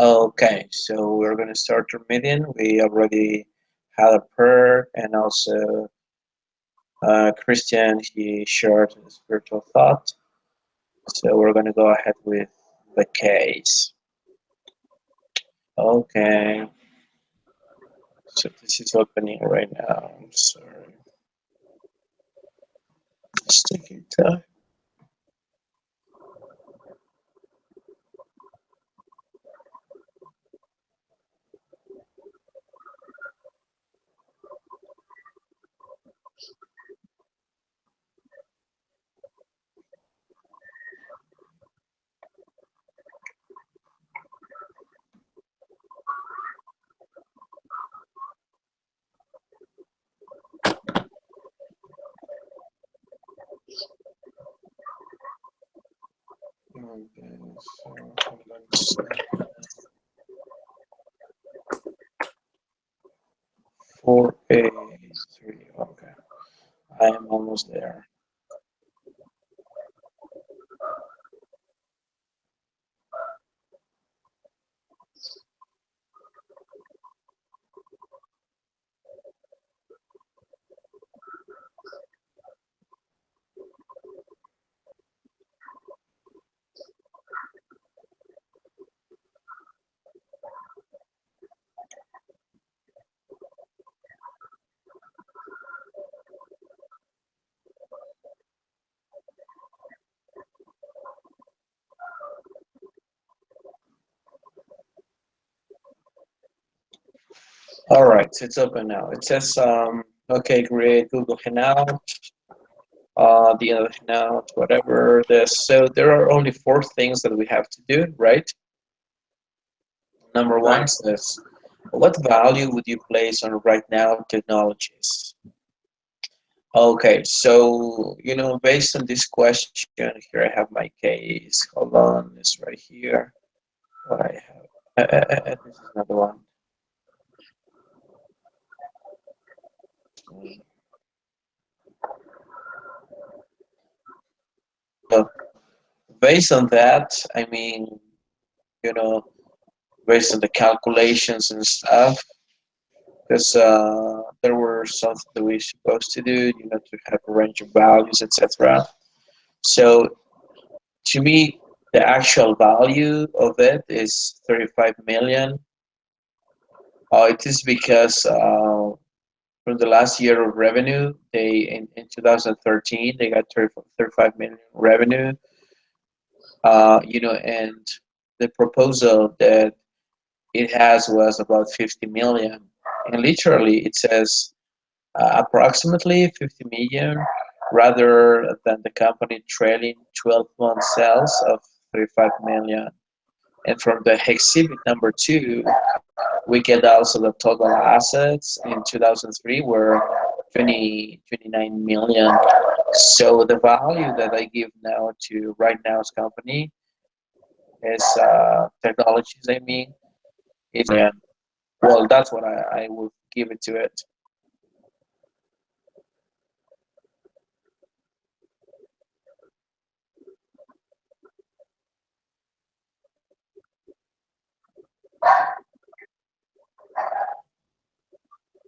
Okay, so we're going to start our meeting. We already had a prayer, and also Christian, he shared a spiritual thought. So we're going to go ahead with the case. Okay, so this is opening right now. I'm sorry. It's taking time. Okay, so hold on a second. 483. Okay, I am almost there. All right, so it's open now. It says, okay, create Google Hangout, the other Hangout, whatever this. So there are only four things that we have to do, right? Number one Right. says, what value would you place on right now technologies? Okay, so, based on this question, here I have my case. Hold on, it's right here. What I have. This is another one. So based on that, I mean, you know, based on the calculations and stuff, because there were something that we're supposed to do, to have a range of values, etc. So to me, the actual value of it is 35 million. It is because from the last year of revenue, in 2013 they got 35 million revenue. And the proposal that it has was about 50 million, and literally it says approximately 50 million, rather than the company trailing 12-month sales of 35 million. And from the exhibit number 2, we get also the total assets in 2003 were 29 million. So the value that I give now to right now's company is technologies, I mean, is well, that's what I will give it to it.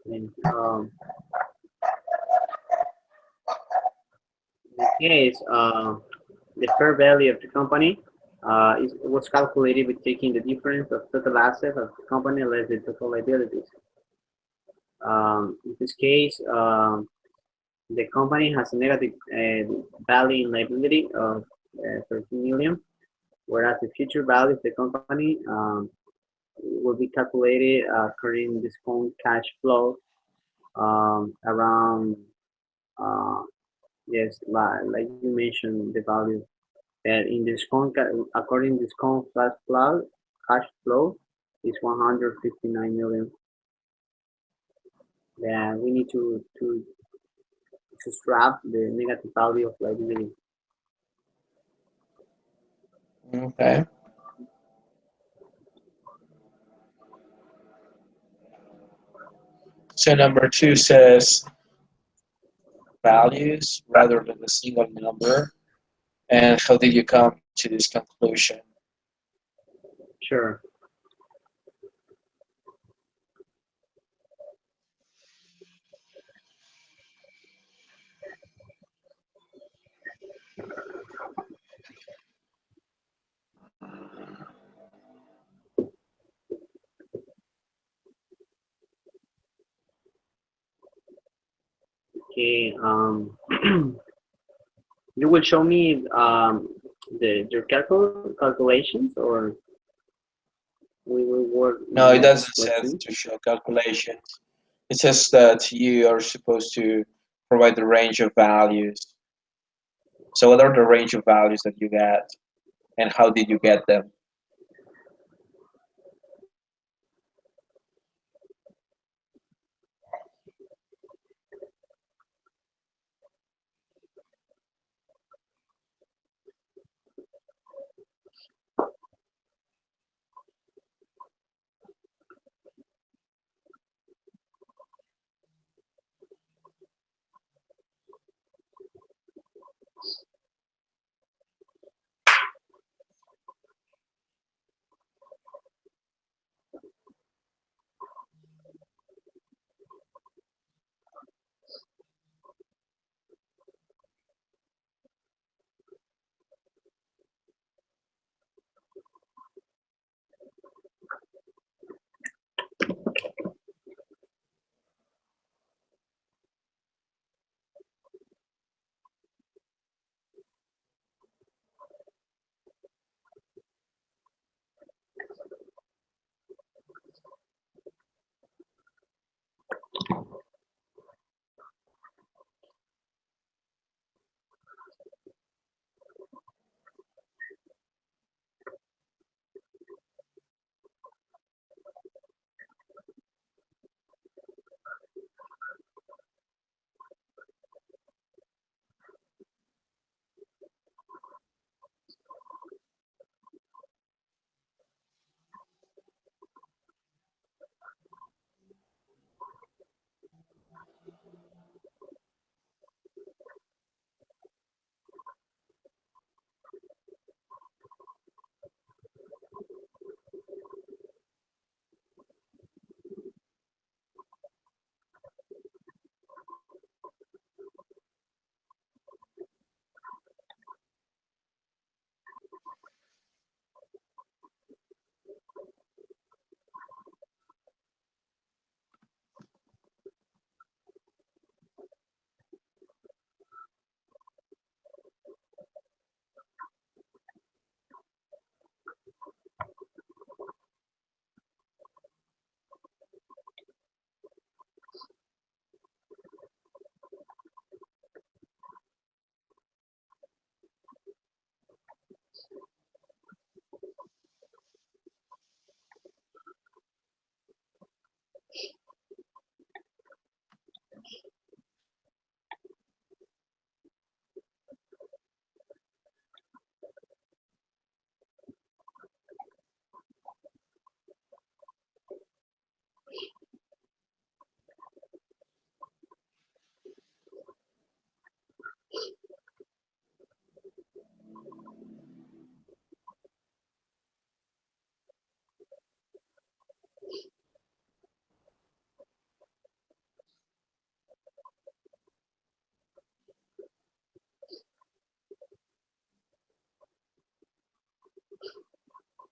And in this case, the fair value of the company was calculated with taking the difference of total assets of the company less the total liabilities. In this case, the company has a negative value in liability of 13 million, whereas the future value of the company will be calculated according discount cash flow around yes, like you mentioned, the value that in discount according discount cash flow is 159 million. Then we need to subtract the negative value of liability. Okay. So number 2 says values rather than a single number. And how did you come to this conclusion? Sure. Okay. You will show me the your calculations, or we will work No, it with doesn't this say question. to show calculations. It says that you are supposed to provide the range of values. So what are the range of values that you get, and how did you get them?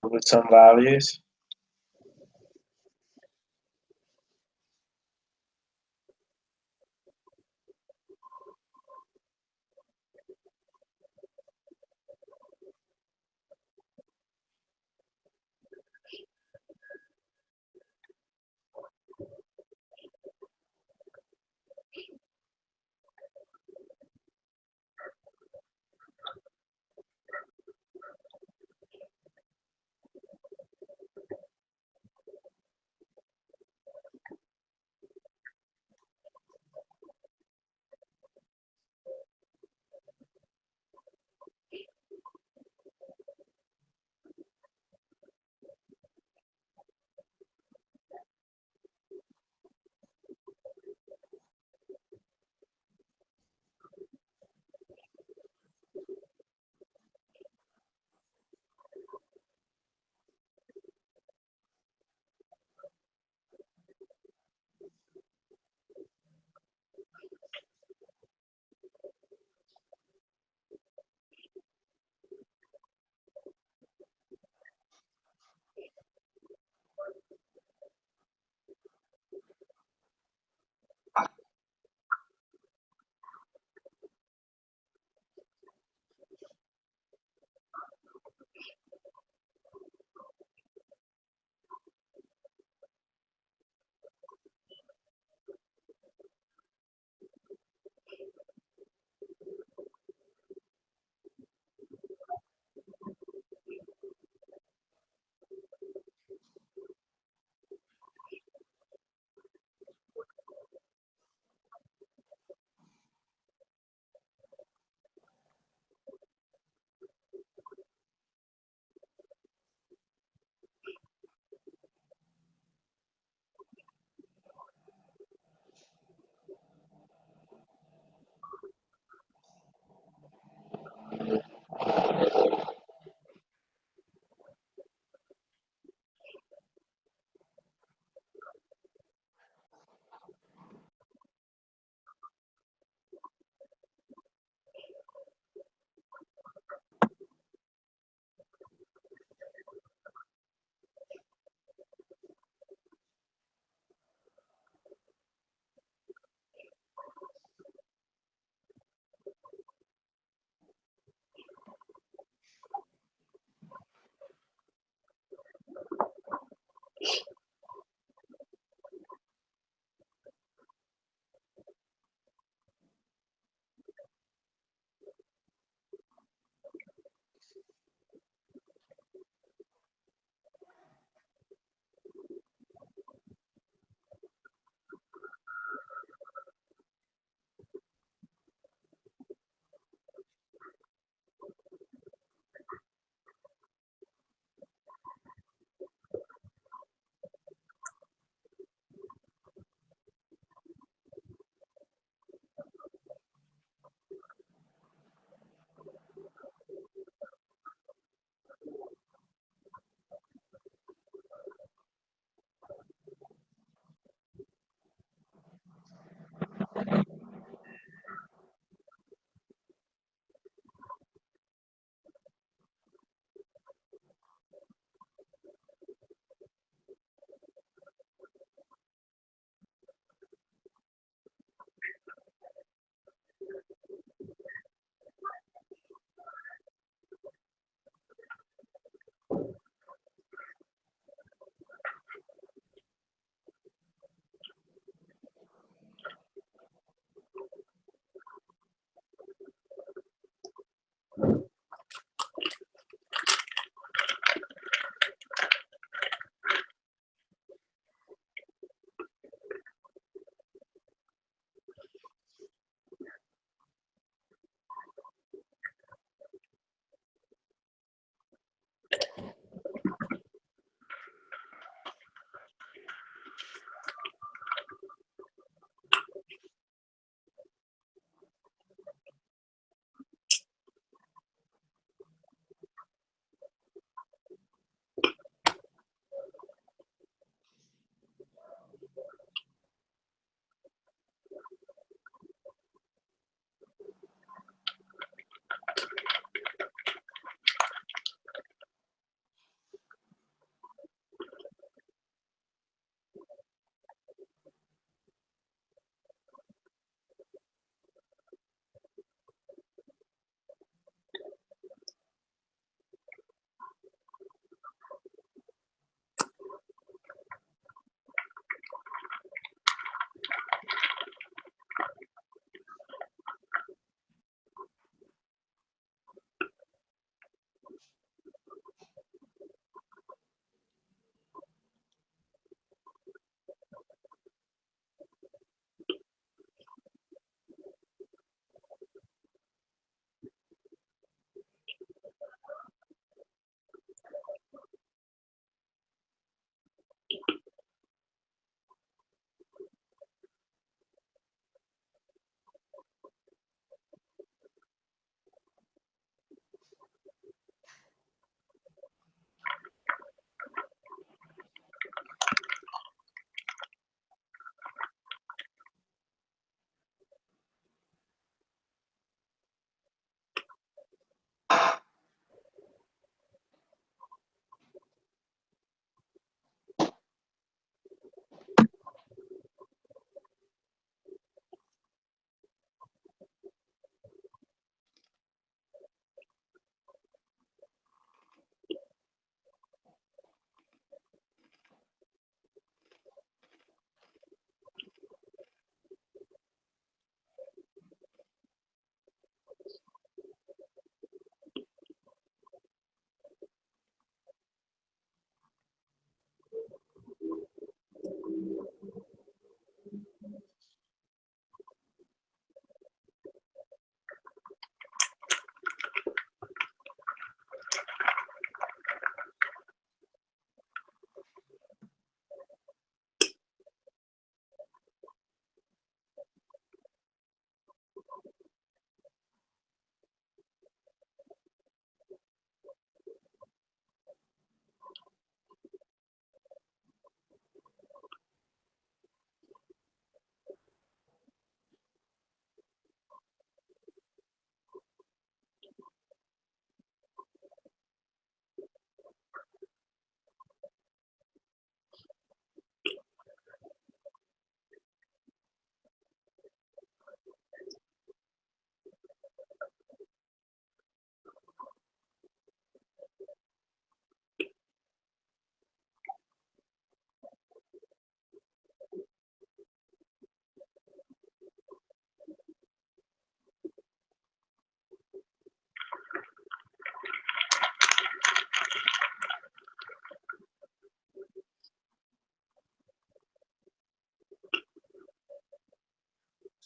With some values.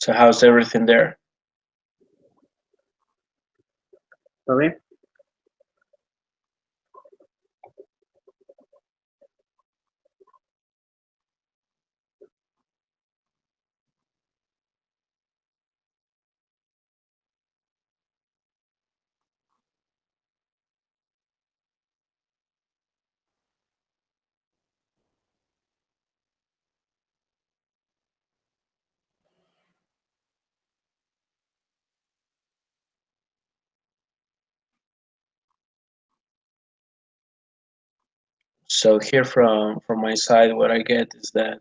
So how's everything there? Sorry. So here from my side, what I get is that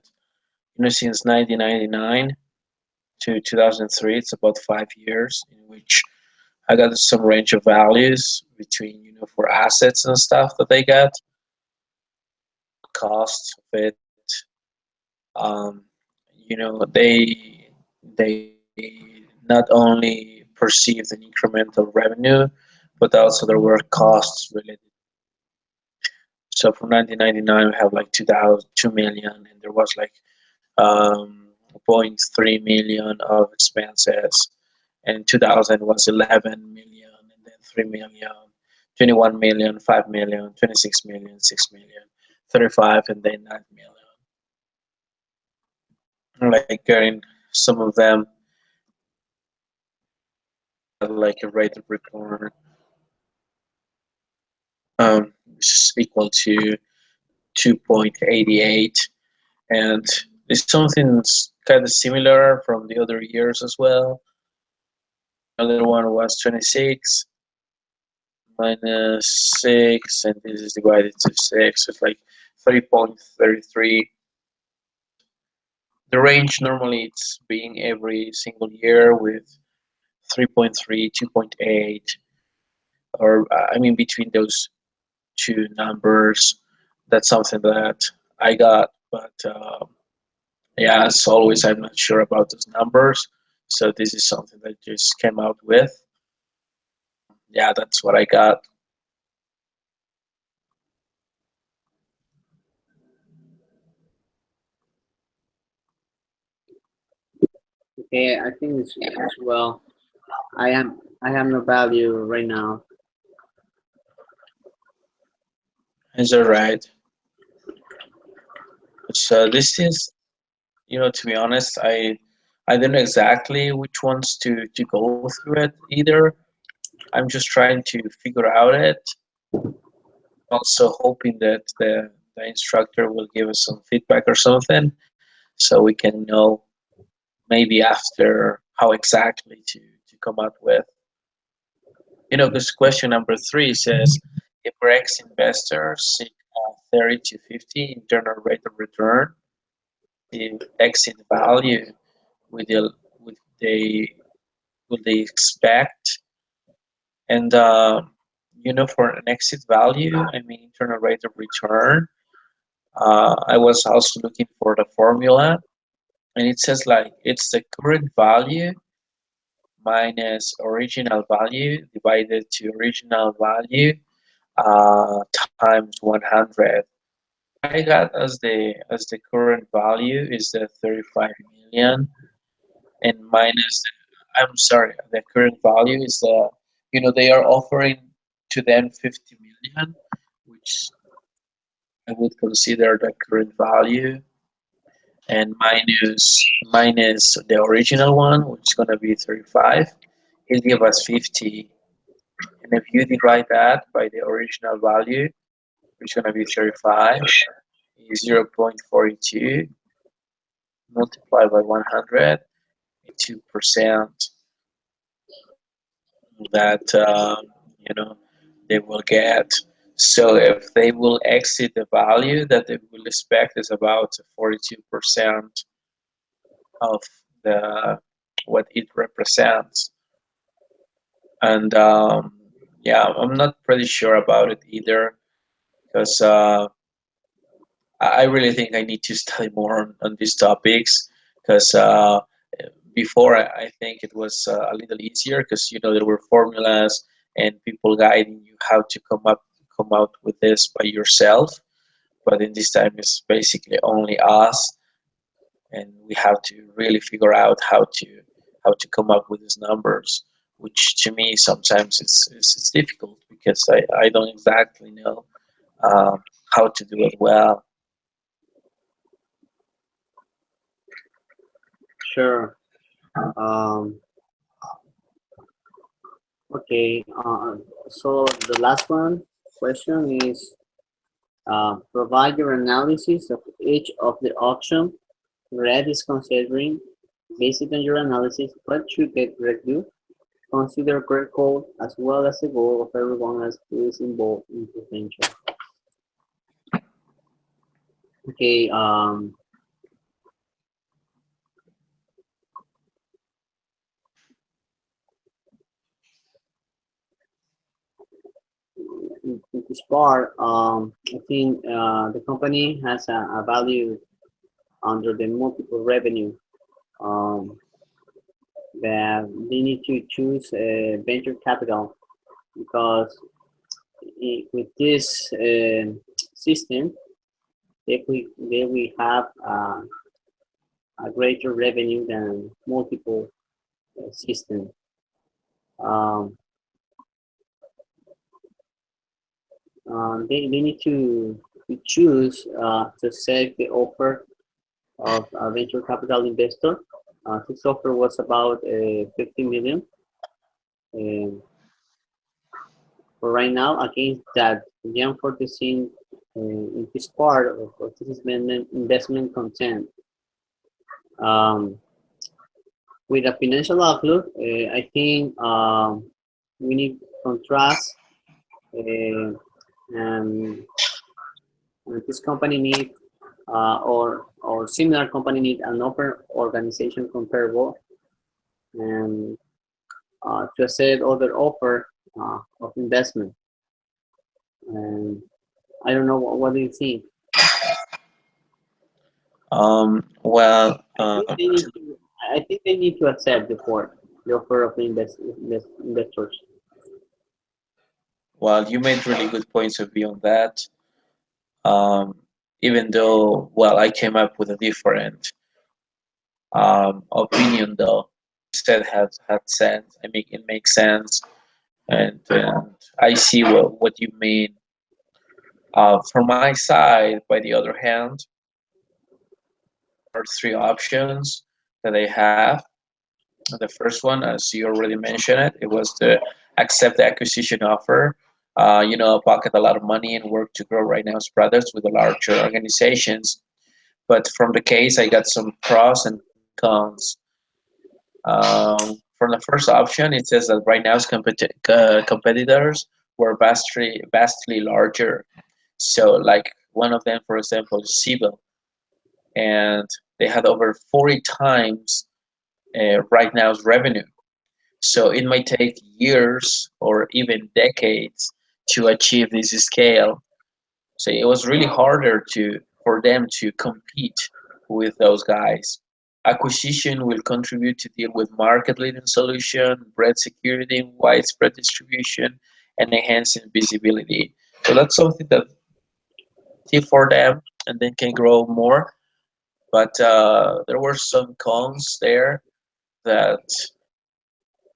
since 1999 to 2003, it's about 5 years in which I got some range of values between for assets and stuff that they got, cost of it. Um, they not only perceived an incremental revenue, but also there were costs related. So from 1999, we have like 2 million, and there was like zero point 0.3 million of expenses, and 2000 was 11 million, and then 3 million, 21 million, 5 million, 26 million, 6 million, 35, and then 9 million. Like getting some of them had like a rate of return which is equal to 2.88, and it's something kind of similar from the other years as well. Another one was 26 minus 6, and this is divided to 6. It's like 3.33. The range normally it's being every single year with 3.3, 2.8, or I mean between those two numbers. That's something that I got, but yeah, as always, I'm not sure about those numbers. So this is something that I just came out with. Yeah, that's what I got. Okay, I think it's well. I have no value right now. Is that right? So this is, to be honest, I don't know exactly which ones to go through it either. I'm just trying to figure out it. Also hoping that the instructor will give us some feedback or something, so we can know maybe after how exactly to come up with. Because question number three says, if Rex investors seek a 30 to 50 internal rate of return, the exit value would they, would they would they expect? And for an exit value, I mean internal rate of return. I was also looking for the formula, and it says like it's the current value minus original value divided to original value times 100. What I got as the current value is the 35 million, and minus I'm sorry, the current value is they are offering to them 50 million, which I would consider the current value, and minus the original one, which is gonna be 35. He'll give us 50, and if you divide that by the original value, which is gonna be 35, is 0.42 multiplied by 100, 2% that they will get. So if they will exceed the value that they will expect is about 42% of the what it represents. And yeah, I'm not pretty sure about it either because I really think I need to study more on these topics because before I think it was a little easier because there were formulas and people guiding you how to come out with this by yourself. But in this time, it's basically only us, and we have to really figure out how to. how to come up with these numbers, which to me sometimes it's difficult because I don't exactly know how to do it well. Sure. Um, okay. So the last one question is provide your analysis of each of the option Red is considering. Based on your analysis, what should get Red do? Consider correct goal as well as the goal of everyone else who is involved in potential. Okay. In this part, I think the company has a value under the multiple revenue um, that they need to choose venture capital because with this system, they will have a greater revenue than multiple systems. Um, they need to choose to select the offer of a venture capital investor. This offer was about 50 million. Um, for right now, against that, Jan 46 in this part of this investment content. Um, with a financial outlook, I think we need contrast, uh, and, and this company need or similar company need an open organization comparable and to accept other offer of investment. And I don't know what do you think? Well, I think they need to. I think they need to accept the offer of the investors. well, you made really good points of view on that. Um, Even though, well, I came up with a different opinion, though you said had sense. I mean, it makes sense, and I see what you mean. From my side, by the other hand, there are three options that I have. The first one, as you already mentioned it was to accept the acquisition offer. Pocket a lot of money and work to grow right now's products with the larger organizations. But from the case, I got some pros and cons. For the first option, it says that right now's competitors were vastly larger. So, like one of them, for example, is Siebel, and they had over 40 times right now's revenue. So it might take years or even decades to achieve this scale. So it was really harder to for them to compete with those guys. Acquisition will contribute to deal with market leading solution, bread security, widespread distribution, and enhancing visibility. So that's something that tip for them and then can grow more. But there were some cons there that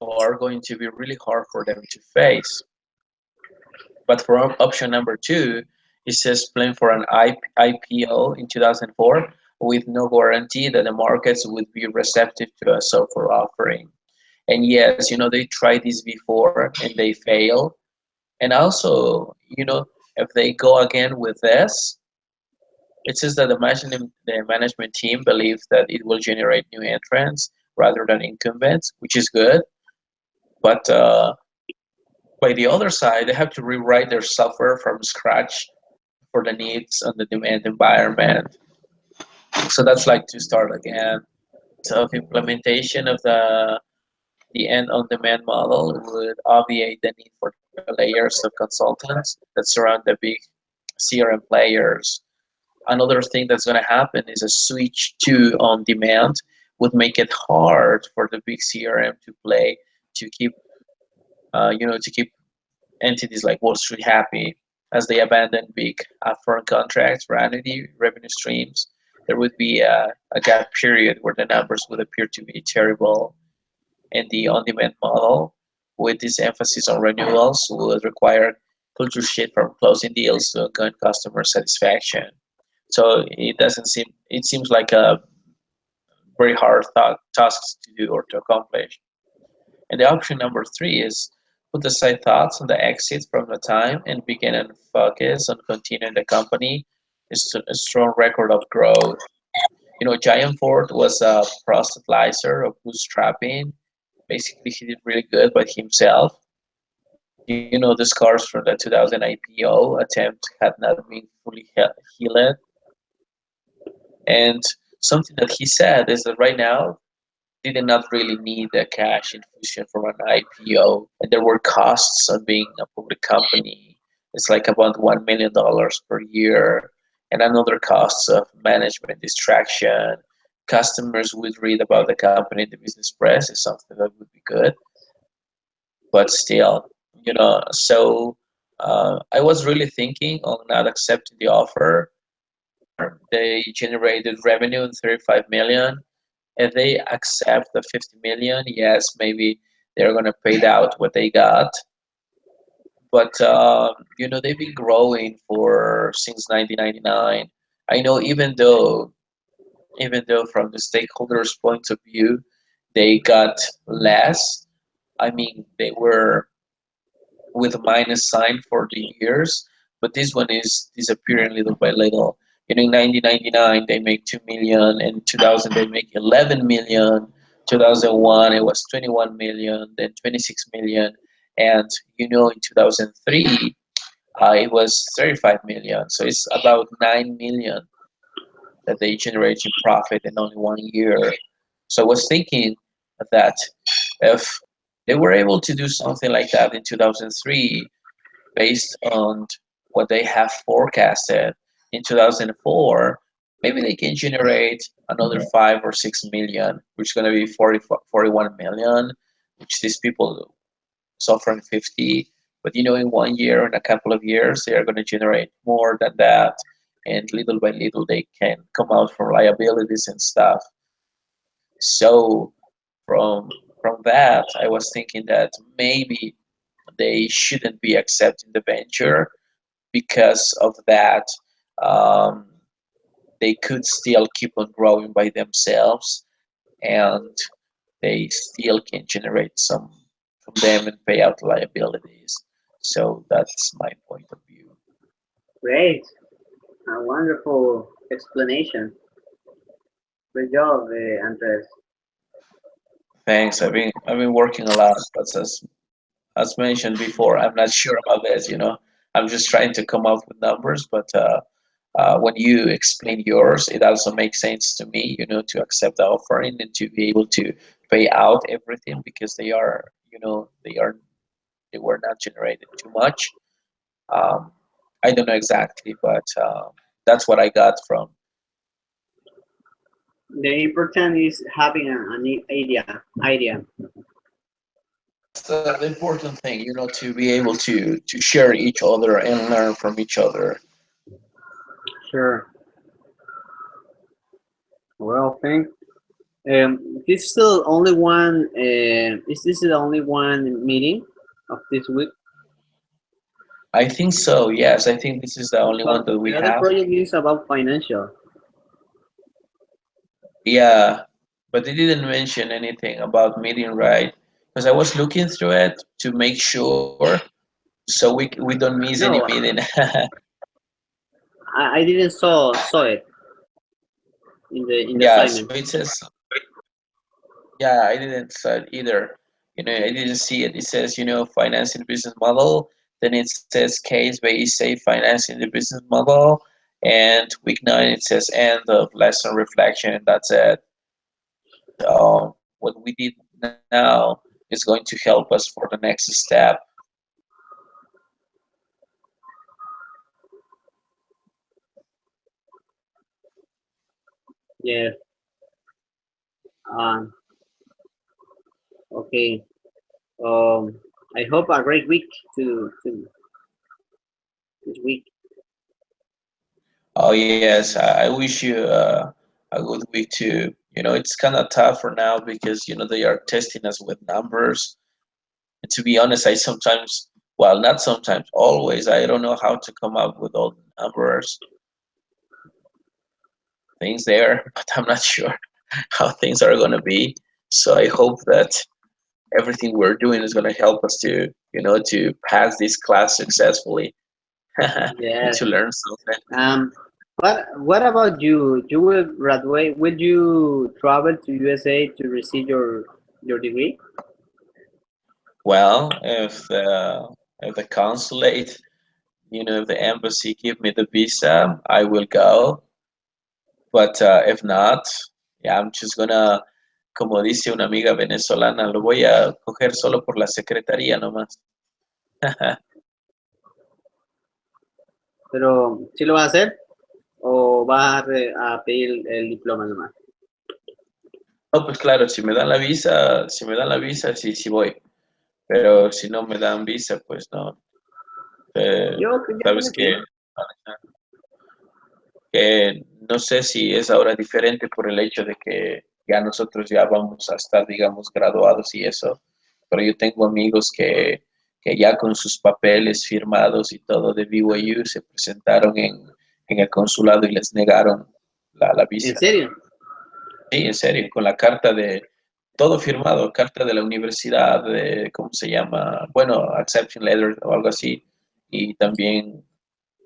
are going to be really hard for them to face. But for option number two, it says plan for an IPO in 2004 with no guarantee that the markets would be receptive to a software offering. And yes, they tried this before and they fail. And also, if they go again with this, it says that the management team believes that it will generate new entrants rather than incumbents, which is good. But by the other side, they have to rewrite their software from scratch for the needs of the demand environment. So that's like to start again. So implementation of the end on demand model would obviate the need for the layers of consultants that surround the big CRM players. Another thing that's going to happen is a switch to on demand would make it hard for the big CRM to play to keep entities like Wall Street happy as they abandon big upfront contracts for annuity revenue streams. There would be a gap period where the numbers would appear to be terrible. and the on-demand model, with this emphasis on renewals, would require culture shift from closing deals to ongoing customer satisfaction. So it doesn't seem it seems like a very hard task to do or to accomplish. And the option number three is put aside thoughts on the exit from the time and begin and focus on continuing the company. It's a strong record of growth. Giant Ford was a proselytizer of bootstrapping. Basically, he did really good by himself. The scars from the 2000 IPO attempt had not been fully healed. And something that he said is that right now did not really need a cash infusion from an IPO, and there were costs of being a public company. It's like about $1 million per year, and another costs of management distraction. Customers would read about the company in the business press is something that would be good, but still, So I was really thinking on not accepting the offer. They generated revenue in 35 million. If they accept the 50 million, yes, maybe they're gonna pay out what they got. But they've been growing for since 1999. I know even though from the stakeholders' point of view, they got less. I mean, they were with a minus sign for the years, but this one is disappearing little by little. In 1999 they make 2 million, in 2000 they make 11 million, 2001 it was 21 million, then 26 million, and in 2003 it was 35 million. So it's about 9 million that they generate in profit in only 1 year. So I was thinking that if they were able to do something like that in 2003, based on what they have forecasted in 2004, maybe they can generate another 5 or 6 million, which is going to be 41 million, which these people suffering 50. But in 1 year, in a couple of years, they are going to generate more than that. And little by little, they can come out from liabilities and stuff. So from that, I was thinking that maybe they shouldn't be accepting the venture because of that. Um, they could still keep on growing by themselves, and they still can generate some from them and pay out liabilities. So that's my point of view. Great, a wonderful explanation. Good job, Andres. Thanks. I've been working a lot, but as mentioned before, I'm not sure about this. I'm just trying to come up with numbers, but when you explain yours, it also makes sense to me, to accept the offering and to be able to pay out everything because they were not generated too much. Um, I don't know exactly, but that's what I got from. The important is having an idea. That's the important thing, to be able to share each other and learn from each other. Sure. Well, thank. This is the only one. Is this the only one meeting of this week? I think so. Yes, I think this is the only one Well, that we the other have. project is about financial. Yeah, but they didn't mention anything about meeting, right? Because I was looking through it to make sure, so we don't miss any No, meeting. I didn't saw it in the Yeah, so assignment. it says, yeah, I didn't see it either. I didn't see it. It says, financing the business model. Then it says case-based say financing the business model. And week 9, it says end of lesson reflection. That's it. But what we did now is going to help us for the next step. Yeah. Um. Okay. I hope a great week to this week. Oh yes, I wish you a good week too. It's kind of tough for now because they are testing us with numbers. And to be honest, I sometimes, well, not sometimes, always, I don't know how to come up with all the numbers, things there, but I'm not sure how things are going to be. So I hope that everything we're doing is going to help us to pass this class successfully and Yes. to learn something. Um, what about you? You will graduate. Will you travel to USA to receive your degree? Well, if the consulate, if the embassy give me the visa, I will go. But if not, yeah, I'm just gonna, como dice una amiga venezolana, lo voy a coger solo por la secretaría nomás. Pero, ¿sí lo vas a hacer o vas a pedir el diploma nomás? No, pues claro, si me dan la visa, sí, sí voy. Pero si no me dan visa, pues no. Yo creo Sabes que sí. que no sé si es ahora diferente por el hecho de que ya nosotros ya vamos a estar, digamos, graduados y eso, pero yo tengo amigos que ya con sus papeles firmados y todo de BYU se presentaron en el consulado y les negaron la ¿En visa. serio? Sí, en serio, con la carta de todo firmado, carta de la universidad, de, ¿cómo se llama? Bueno, accepting letter o algo así, y también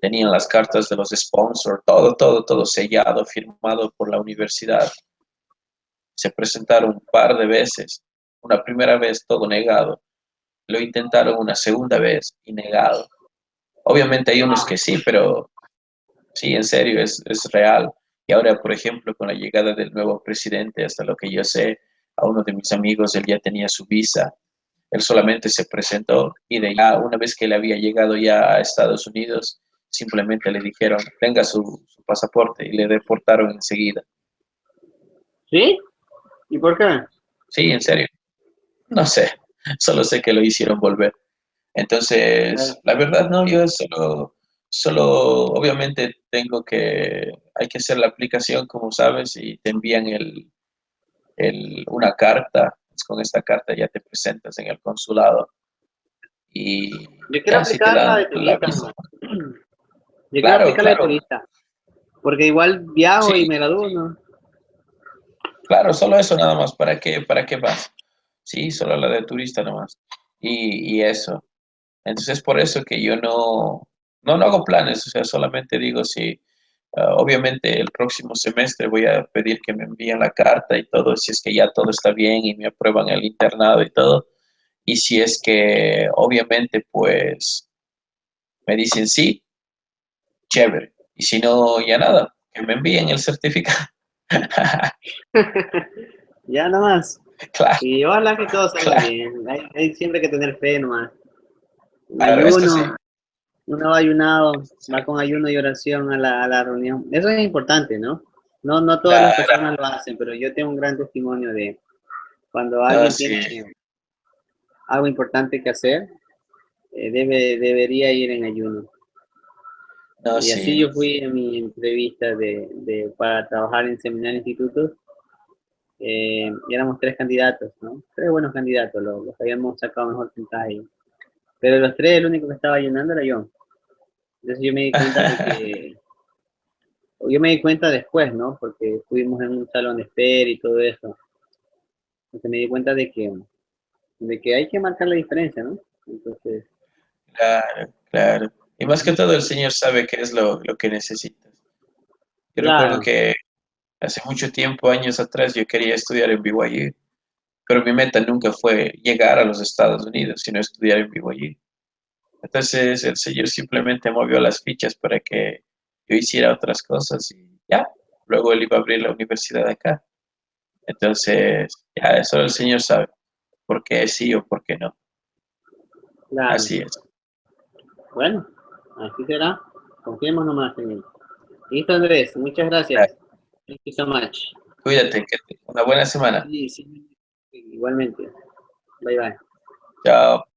tenían las cartas de los sponsors, todo, todo, todo sellado, firmado por la universidad. Se presentaron un par de veces. Una primera vez todo negado. Lo intentaron una segunda vez y negado. Obviamente hay unos Wow. que sí, pero sí, en serio, es real. Y ahora, por ejemplo, con la llegada del nuevo presidente, hasta lo que yo sé, a uno de mis amigos, él ya tenía su visa. Él solamente se presentó y de ya, una vez que él había llegado ya a Estados Unidos, simplemente le dijeron, tenga su pasaporte y le deportaron enseguida. ¿Sí? ¿Y por qué? Sí, en serio. No sé, solo sé que lo hicieron volver. Eh, Entonces, la verdad no, yo solo obviamente hay que hacer la aplicación, como sabes, y te envían una carta. Pues con esta carta ya te presentas en el consulado y Yo quiero ya si te aplicar la dan de la turista visa. nomás. Yo quiero Claro, aplicar la de claro, turista. Porque igual viajo y sí, me gradúo, ¿no? claro, solo eso nada más. ¿Para qué vas? Sí, solo la de turista nomás. Y eso. Entonces, por eso que yo no hago planes, o sea, solamente digo si, obviamente el próximo semestre voy a pedir que me envíen la carta y todo, si es que ya todo está bien y me aprueban el internado y todo. Y si es que, obviamente, pues me dicen sí, chévere. Y si no, ya nada, que me envíen el certificado. Ya nomás. Claro, Y ojalá que todo salga claro, bien. Hay siempre que tener fe nomás. Un claro, esto sí. ayuno, uno va ayunado, va con ayuno y oración a la reunión. Eso es importante, ¿no? No todas las Claro, personas lo hacen, pero yo tengo un gran testimonio de cuando no, alguien sí, tiene algo importante que hacer, debería ir en ayuno. no, Y así sí. yo fui en mi entrevista para trabajar en seminario institutos. Y éramos tres candidatos, ¿no? Tres buenos candidatos, los que habíamos sacado mejor puntaje. Pero de los tres, el único que estaba ayunando era yo. Entonces yo me di cuenta de que, o yo me di cuenta después, ¿no? Porque estuvimos en un salón de espera y todo eso. Entonces me di cuenta de que hay que marcar la diferencia, ¿no? Entonces, Claro, claro. Y más que todo el Señor sabe qué es lo que necesitas. Yo recuerdo claro, que hace mucho tiempo, años atrás, yo quería estudiar en BYU, pero mi meta nunca fue llegar a los Estados Unidos, sino estudiar en BYU. Entonces el Señor simplemente movió las fichas para que yo hiciera otras cosas y ya, luego Él iba a abrir la universidad acá. Entonces, ya eso el Señor sabe por qué sí o por qué no. claro. Así es. Bueno, así será. Confiemos nomás en él. Listo, Andrés. Muchas Ya, gracias. Thank you so much. cuídate, que una buena semana. Sí, sí. Igualmente. Bye bye. Chao.